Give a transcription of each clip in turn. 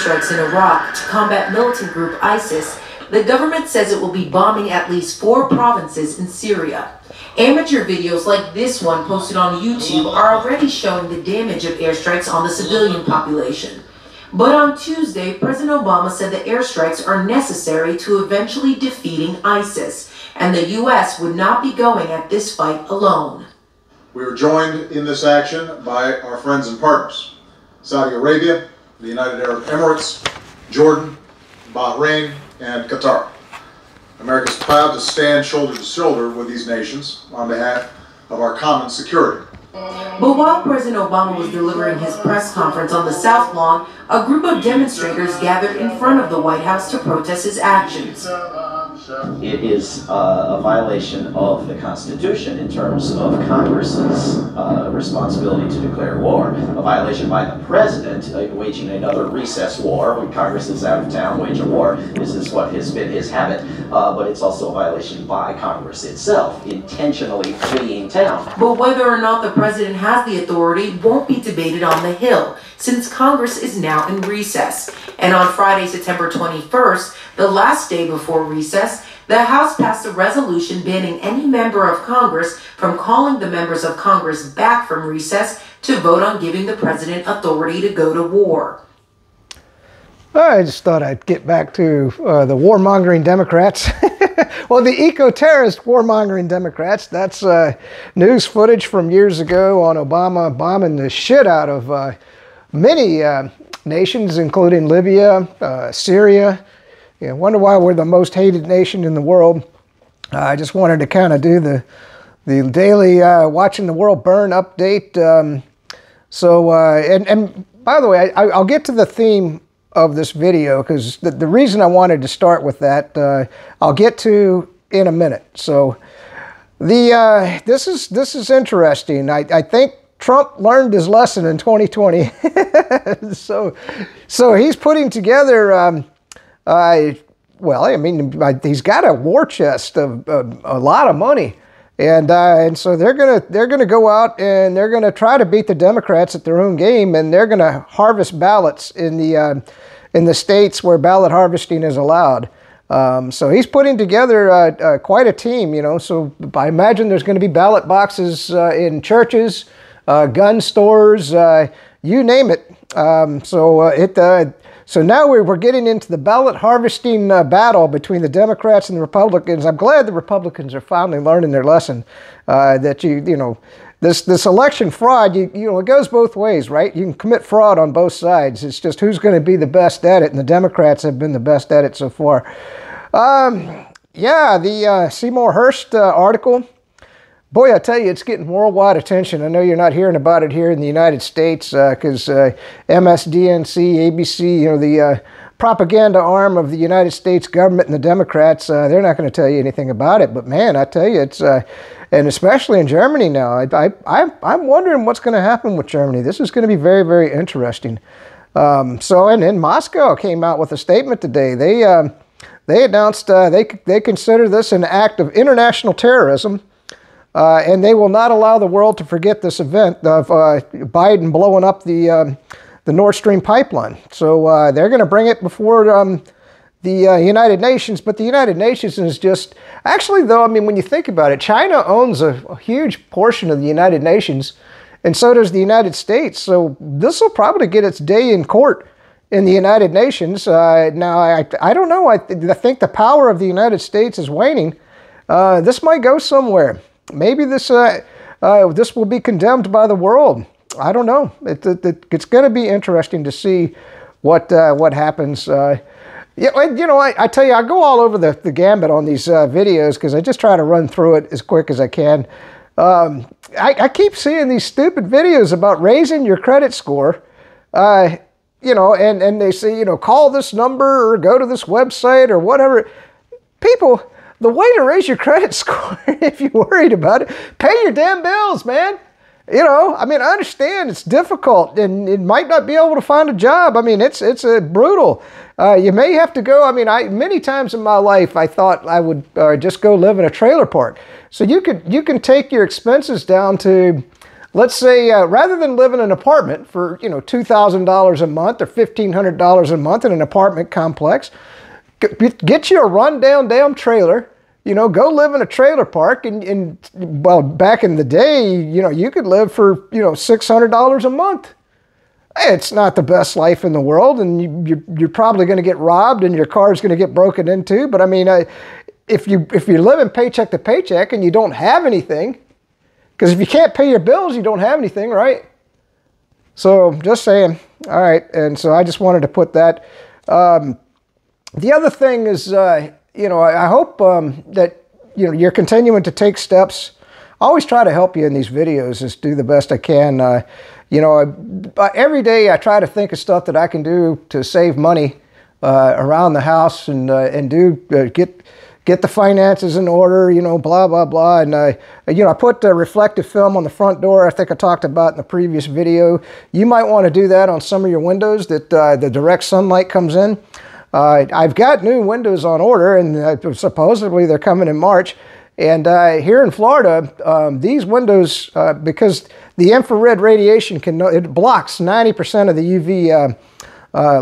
airstrikes in Iraq to combat militant group ISIS, the government says it will be bombing at least 4 provinces in Syria. Amateur videos like this one posted on YouTube are already showing the damage of airstrikes on the civilian population. But on Tuesday, President Obama said the airstrikes are necessary to eventually defeating ISIS, and the U.S. would not be going at this fight alone. We are joined in this action by our friends and partners, Saudi Arabia, the United Arab Emirates, Jordan, Bahrain, and Qatar. America is proud to stand shoulder to shoulder with these nations on behalf of our common security. But while President Obama was delivering his press conference on the South Lawn, a group of demonstrators gathered in front of the White House to protest his actions. It is a violation of the Constitution in terms of Congress's responsibility to declare war. A violation by the President waging another recess war when Congress is out of town, wage a war. This is what has been his habit. But it's also a violation by Congress itself, intentionally fleeing town. But whether or not the President has the authority won't be debated on the Hill, since Congress is now in recess. And on Friday, September 21st, the last day before recess, the House passed a resolution banning any member of Congress from calling the members of Congress back from recess to vote on giving the President authority to go to war. I just thought I'd get back to the warmongering Democrats. Well, the eco-terrorist warmongering Democrats. That's news footage from years ago on Obama bombing the shit out of many nations, including Libya, Syria. You know, wonder why we're the most hated nation in the world. I just wanted to kind of do the daily watching the world burn update. And by the way, I'll get to the theme of this video because the reason I wanted to start with that I'll get to in a minute. So this is interesting. I think Trump learned his lesson in 2020. so he's putting together. Well, I mean, he's got a war chest of a lot of money, and so they're gonna go out and they're gonna try to beat the Democrats at their own game, and they're gonna harvest ballots in the states where ballot harvesting is allowed. So he's putting together quite a team, you know. So I imagine there's going to be ballot boxes in churches, gun stores, you name it. So now we're getting into the ballot harvesting battle between the Democrats and the Republicans. I'm glad the Republicans are finally learning their lesson that you know this election fraud. You know, it goes both ways, right? You can commit fraud on both sides. It's just who's going to be the best at it, and the Democrats have been the best at it so far. Yeah, the Seymour Hersh article. Boy, I tell you, it's getting worldwide attention. I know you're not hearing about it here in the United States because MSDNC, ABC, you know, the propaganda arm of the United States government and the Democrats, they're not going to tell you anything about it. But man, I tell you, it's, and especially in Germany now, I'm wondering what's going to happen with Germany. This is going to be very, very interesting. And then Moscow came out with a statement today. They announced they consider this an act of international terrorism. And they will not allow the world to forget this event of Biden blowing up the Nord Stream pipeline. So they're going to bring it before the United Nations. But the United Nations is just... Actually, though, I mean, when you think about it, China owns a huge portion of the United Nations, and so does the United States. So this will probably get its day in court in the United Nations. Now, I don't know. I think the power of the United States is waning. This might go somewhere. Maybe this will be condemned by the world. I don't know. It's going to be interesting to see what happens. Yeah, you know, I tell you, I go all over the gambit on these videos because I just try to run through it as quick as I can. I keep seeing these stupid videos about raising your credit score. You know, and they say, you know, call this number or go to this website or whatever. People... The way to raise your credit score, if you're worried about it, pay your damn bills, man. You know, I mean, I understand it's difficult and it might not be able to find a job. I mean, it's brutal. You may have to go. I mean, many times in my life, I thought I would just go live in a trailer park. So you can take your expenses down to let's say rather than live in an apartment for, you know, $2,000 a month or $1,500 a month in an apartment complex, get you a rundown damn trailer. You know, go live in a trailer park, and well, back in the day, you know, you could live for, you know, $600 a month. It's not the best life in the world, and you're probably going to get robbed, and your car's going to get broken into. But I mean, if you're living paycheck to paycheck and you don't have anything, because if you can't pay your bills, you don't have anything, right? So just saying. All right, and so I just wanted to put that. The other thing is, you know, I hope that, you know, you're continuing to take steps. I always try to help you in these videos, just do the best I can. You know, every day I try to think of stuff that I can do to save money around the house, and get the finances in order, you know, blah, blah, blah. And, you know, I put reflective film on the front door. I think I talked about in the previous video. You might want to do that on some of your windows that the direct sunlight comes in. I've got new windows on order, and supposedly they're coming in March. And here in Florida, these windows, because the infrared radiation it blocks 90% of the UV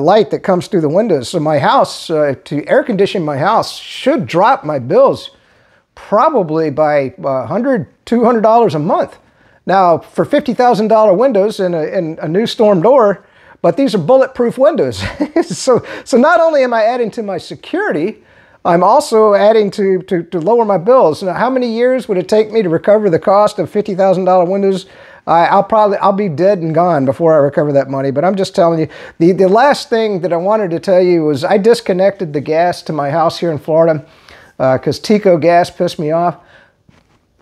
light that comes through the windows. So my house, to air condition my house, should drop my bills probably by $100, $200 a month. Now, for $50,000 windows and a new storm door, but these are bulletproof windows. So not only am I adding to my security, I'm also adding to lower my bills. Now, how many years would it take me to recover the cost of $50,000 windows? I'll be dead and gone before I recover that money. But I'm just telling you, the last thing that I wanted to tell you was I disconnected the gas to my house here in Florida because Tico gas pissed me off.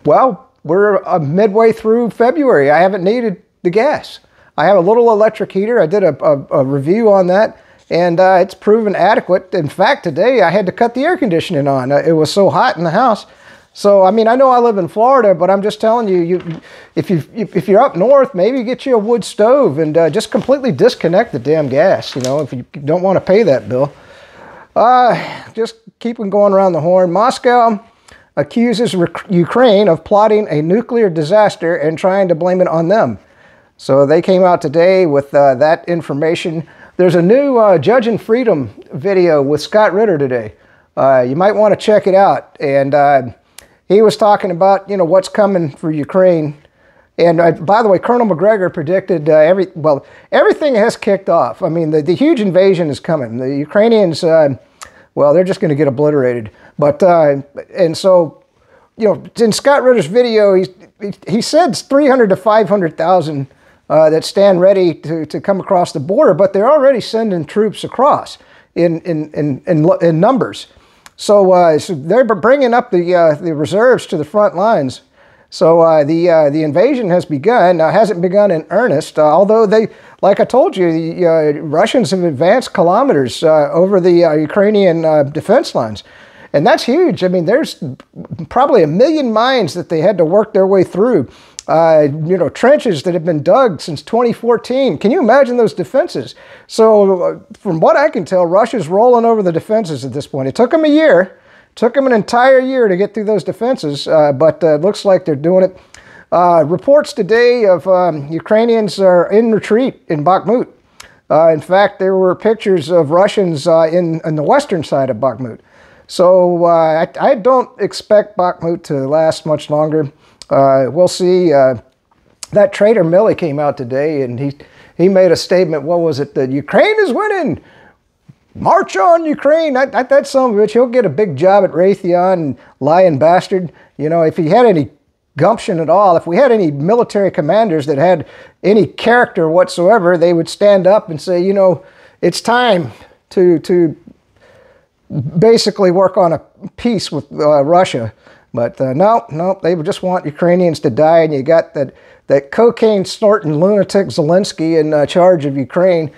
Well, we're midway through February. I haven't needed the gas. I have a little electric heater. I did a review on that, and it's proven adequate. In fact, today I had to cut the air conditioning on. It was so hot in the house. So, I mean, I know I live in Florida, but I'm just telling you, if you're up north, maybe get you a wood stove and just completely disconnect the damn gas, you know, if you don't want to pay that bill. Just keep on going around the horn. Moscow accuses Ukraine of plotting a nuclear disaster and trying to blame it on them. So they came out today with that information. There's a new Judge and Freedom video with Scott Ritter today. You might want to check it out. And he was talking about, you know, what's coming for Ukraine. And by the way, Colonel McGregor predicted everything has kicked off. I mean, the huge invasion is coming. The Ukrainians, well, they're just going to get obliterated. But and so, you know, in Scott Ritter's video, he said 300 to 500,000 that stand ready to come across the border, but they're already sending troops across in numbers. So, so they're bringing up the reserves to the front lines. So the invasion has begun. Hasn't begun in earnest, although they, like I told you, the Russians have advanced kilometers over the Ukrainian defense lines. And that's huge. I mean, there's probably 1 million mines that they had to work their way through. You know, trenches that have been dug since 2014. Can you imagine those defenses? So from what I can tell, Russia's rolling over the defenses at this point. It took them a year. Took them an entire year to get through those defenses, but it looks like they're doing it. Reports today of Ukrainians are in retreat in Bachmut. In fact, there were pictures of Russians in the western side of Bachmut. So I don't expect Bachmut to last much longer. We'll see. That traitor Milley came out today, and he made a statement. What was it? That Ukraine is winning. March on, Ukraine. That son of a bitch, he'll get a big job at Raytheon, lying bastard. You know, if he had any gumption at all, if we had any military commanders that had any character whatsoever, they would stand up and say, you know, it's time to basically work on a peace with Russia. But no, they just want Ukrainians to die, and you got that cocaine snorting lunatic Zelensky in charge of Ukraine,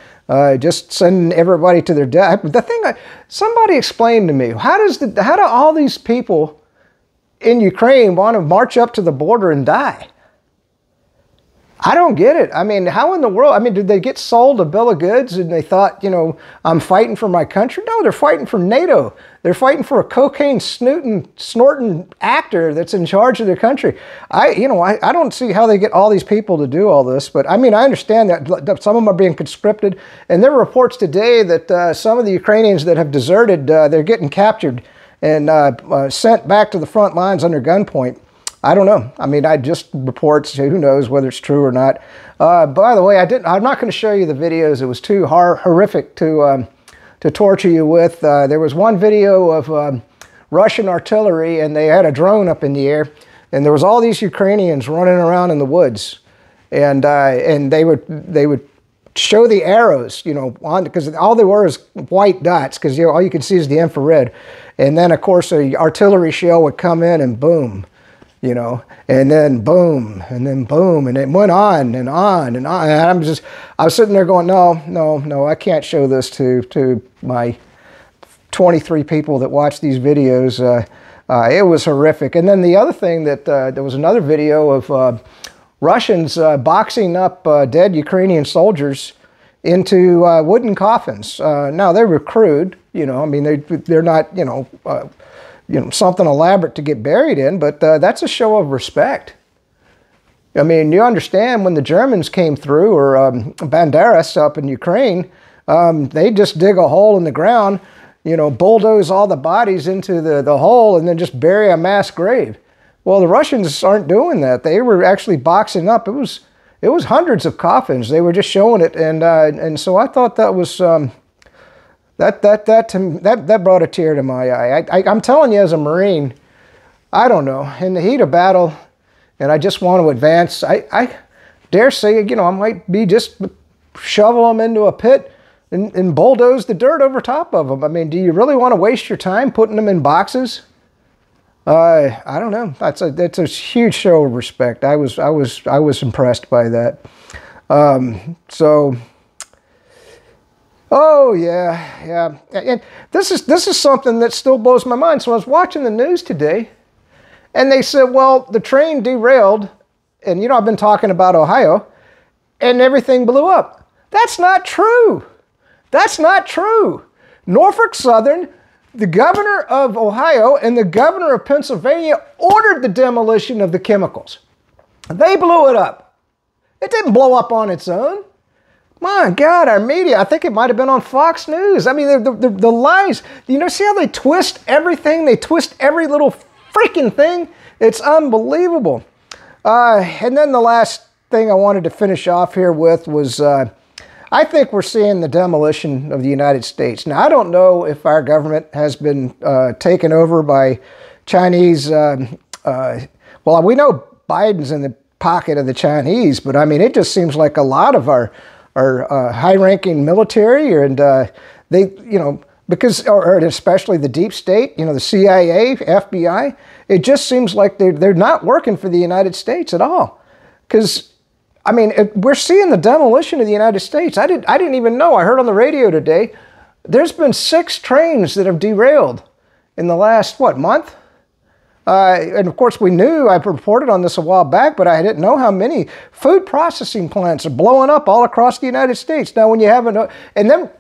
just sending everybody to their death. The thing, somebody explained to me, how do all these people in Ukraine want to march up to the border and die? I don't get it. I mean, how in the world? I mean, did they get sold a bill of goods and they thought, you know, I'm fighting for my country? No, they're fighting for NATO. They're fighting for a cocaine snorting actor that's in charge of their country. I don't see how they get all these people to do all this. But I mean, I understand that some of them are being conscripted. And there are reports today that some of the Ukrainians that have deserted, they're getting captured and sent back to the front lines under gunpoint. I don't know. I mean, I just reports. Who knows whether it's true or not. By the way, I'm not going to show you the videos. It was too horrific to torture you with. There was one video of Russian artillery, and they had a drone up in the air, and there was all these Ukrainians running around in the woods, and they would show the arrows, you know, on, because all they were is white dots, because all you can see is the infrared, and then of course a artillery shell would come in and boom. You know, and then boom, and then boom, and it went on and on and on. And I was sitting there going, no, I can't show this to my 23 people that watch these videos. It was horrific. And then the other thing that there was another video of Russians boxing up dead Ukrainian soldiers into wooden coffins. Now they were crude, you know. I mean, they're not, you know, something elaborate to get buried in, but that's a show of respect. I mean, you understand when the Germans came through, or Banderas up in Ukraine, they just dig a hole in the ground, you know, bulldoze all the bodies into the hole, and then just bury a mass grave. Well, the Russians aren't doing that. They were actually boxing up. It was hundreds of coffins. They were just showing it, and so I thought that was. That brought a tear to my eye. I'm telling you, as a Marine, I don't know, in the heat of battle, and I just want to advance, I dare say, you know, I might be just shovel them into a pit and bulldoze the dirt over top of them. I mean, do you really want to waste your time putting them in boxes? I don't know. That's a huge show of respect. I was impressed by that. Oh yeah. And this is something that still blows my mind. So I was watching the news today, and they said, well, the train derailed, and you know, I've been talking about Ohio, and everything blew up. That's not true. That's not true. Norfolk Southern, the governor of Ohio, and the governor of Pennsylvania ordered the demolition of the chemicals. They blew it up. It didn't blow up on its own. My God, our media, I think it might have been on Fox News. I mean, the lies, you know, see how they twist everything? They twist every little freaking thing. It's unbelievable. And then the last thing I wanted to finish off here with was, I think we're seeing the demolition of the United States. Now, I don't know if our government has been taken over by Chinese, well, we know Biden's in the pocket of the Chinese, but I mean, it just seems like a lot of our high-ranking military, and they, you know, because, or especially the deep state, you know, the CIA, FBI, it just seems like they're not working for the United States at all. Because, I mean, we're seeing the demolition of the United States. I didn't even know. I heard on the radio today, there's been 6 trains that have derailed in the last, what, month? And of course we knew, I reported on this a while back, but I didn't know how many food processing plants are blowing up all across the United States. Now when you have and then,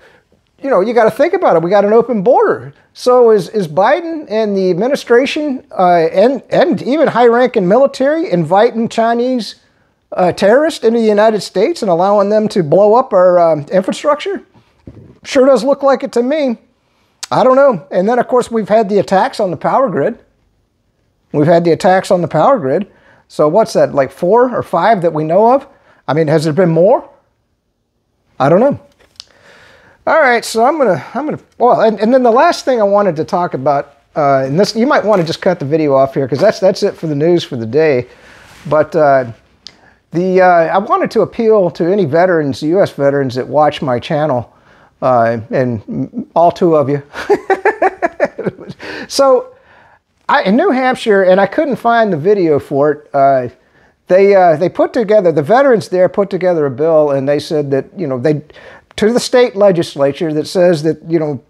you know, you got to think about it. We got an open border. So is Biden and the administration and even high-ranking military inviting Chinese terrorists into the United States and allowing them to blow up our infrastructure? Sure does look like it to me. I don't know. And then of course we've had the attacks on the power grid. We've had the attacks on the power grid. So what's that, like 4 or 5 that we know of? I mean, has there been more? I don't know. All right, so I'm gonna. Well, and then the last thing I wanted to talk about, and this, you might want to just cut the video off here because that's it for the news for the day. But I wanted to appeal to any veterans, U.S. veterans that watch my channel, and all 2 of you. So. In New Hampshire, and I couldn't find the video for it, they put together, the veterans there put together a bill, and they said that, you know, to the state legislature that says that, you know,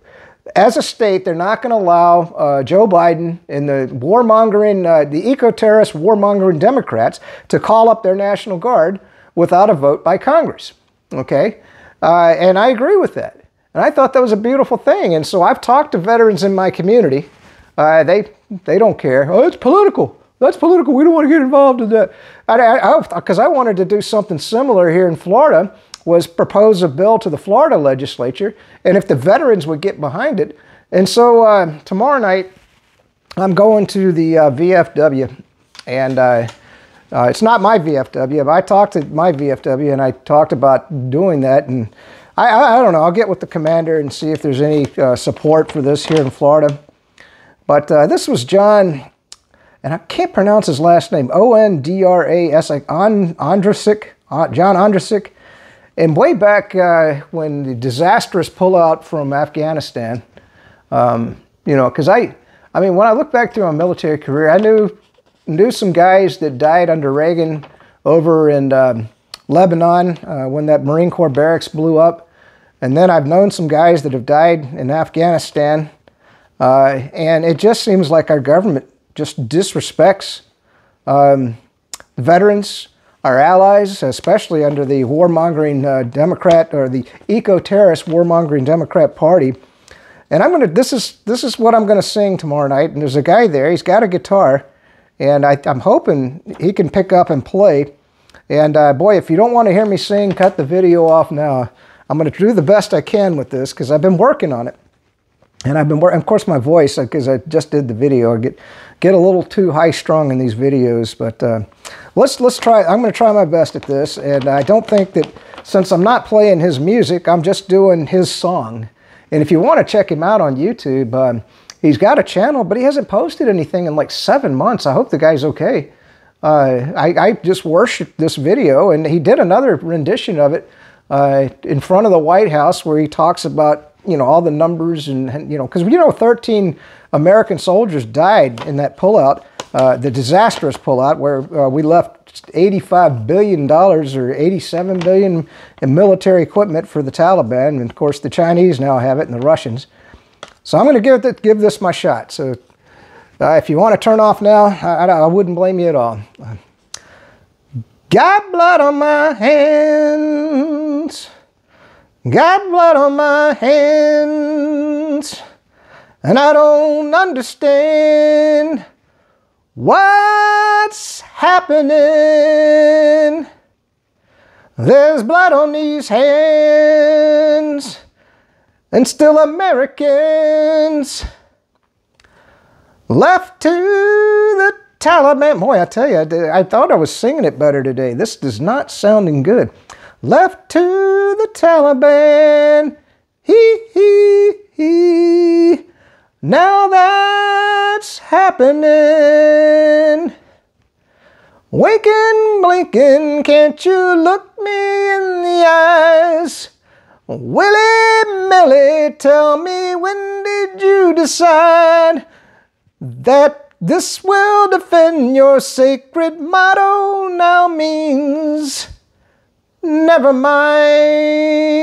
as a state, they're not going to allow Joe Biden and the warmongering, the eco-terrorist warmongering Democrats to call up their National Guard without a vote by Congress. Okay? And I agree with that. And I thought that was a beautiful thing. And so I've talked to veterans in my community. They don't care. Oh, it's political. That's political. We don't want to get involved in that. Because I wanted to do something similar here in Florida, was propose a bill to the Florida legislature, and if the veterans would get behind it. And so tomorrow night, I'm going to the VFW, and it's not my VFW, but I talked to my VFW, and I talked about doing that, and I don't know, I'll get with the commander and see if there's any support for this here in Florida. But this was John, and I can't pronounce his last name, O-N-D-R-A-S, Ondrasik, John Ondrasik. And way back when the disastrous pullout from Afghanistan, you know, because I mean, when I look back through my military career, I knew some guys that died under Reagan over in Lebanon when that Marine Corps barracks blew up. And then I've known some guys that have died in Afghanistan. And it just seems like our government just disrespects veterans, our allies, especially under the warmongering Democrat, or the eco-terrorist warmongering Democrat Party. And this is what I'm gonna sing tomorrow night. And there's a guy there, he's got a guitar, and I'm hoping he can pick up and play. And boy, if you don't want to hear me sing, cut the video off now. I'm gonna do the best I can with this, because I've been working on it. And I've been working, of course, my voice, because I just did the video. I get a little too high-strung in these videos, but let's try. I'm going to try my best at this, and I don't think that, since I'm not playing his music, I'm just doing his song. And if you want to check him out on YouTube, he's got a channel, but he hasn't posted anything in like 7 months. I hope the guy's okay. I just worshiped this video, and he did another rendition of it in front of the White House, where he talks about, you know, all the numbers, and you know, because, you know, 13 American soldiers died in that pullout, the disastrous pullout, where we left $85 billion or $87 billion in military equipment for the Taliban, and of course the Chinese now have it, and the Russians. So I'm going to give this my shot. So if you want to turn off now, I wouldn't blame you at all. Got blood on my hands. Got blood on my hands, and I don't understand what's happening. There's blood on these hands, and still Americans left to the Taliban. Boy, I tell you, I thought I was singing it better today. This is not sounding good. Left to the Taliban, he. Now that's happening. Winking, blinking, can't you look me in the eyes? Willy-nilly, tell me, when did you decide that this will defend your sacred motto now means never mind?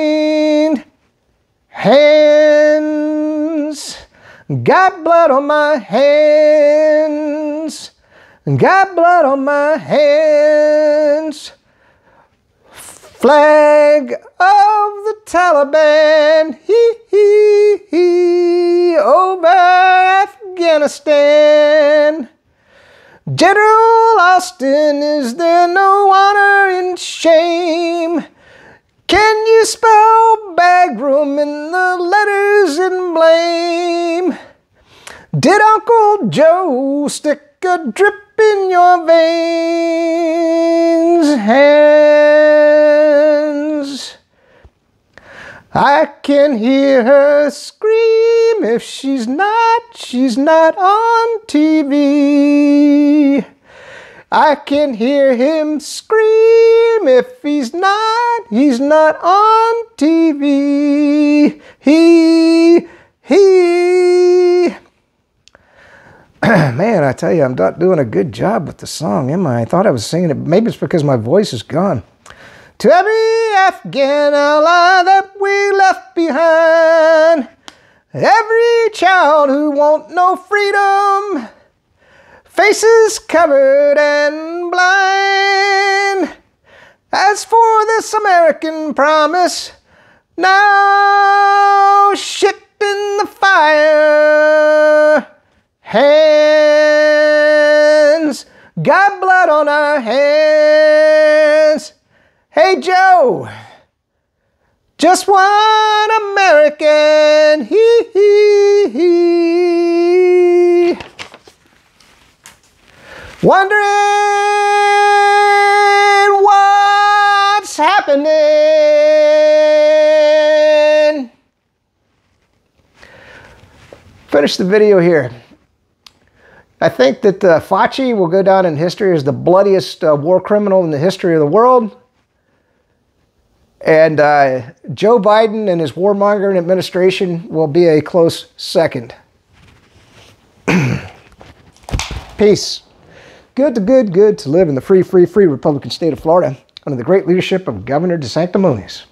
Hands, got blood on my hands, got blood on my hands. Flag of the Taliban, he, over Afghanistan. General Austin, is there no honor in shame? Can you spell Bagram in the letters in blame? Did Uncle Joe stick a drip in your veins? Hands, I can hear her scream if she's not on TV. I can hear him scream if he's not on TV. He. Man, I tell you, I'm not doing a good job with the song, am I? I thought I was singing it. Maybe it's because my voice is gone. To every Afghan ally that we left behind, every child who won't know freedom, faces covered and blind, As for this American promise, now shit in the fire. Hands, got blood on our hands. Hey Joe, just one American. Hee hee hee. Wondering what's happening. Finish the video here. I think that Fauci will go down in history as the bloodiest war criminal in the history of the world. And Joe Biden and his warmongering administration will be a close second. Peace. Good to live in the free Republican state of Florida under the great leadership of Governor DeSanctimonious.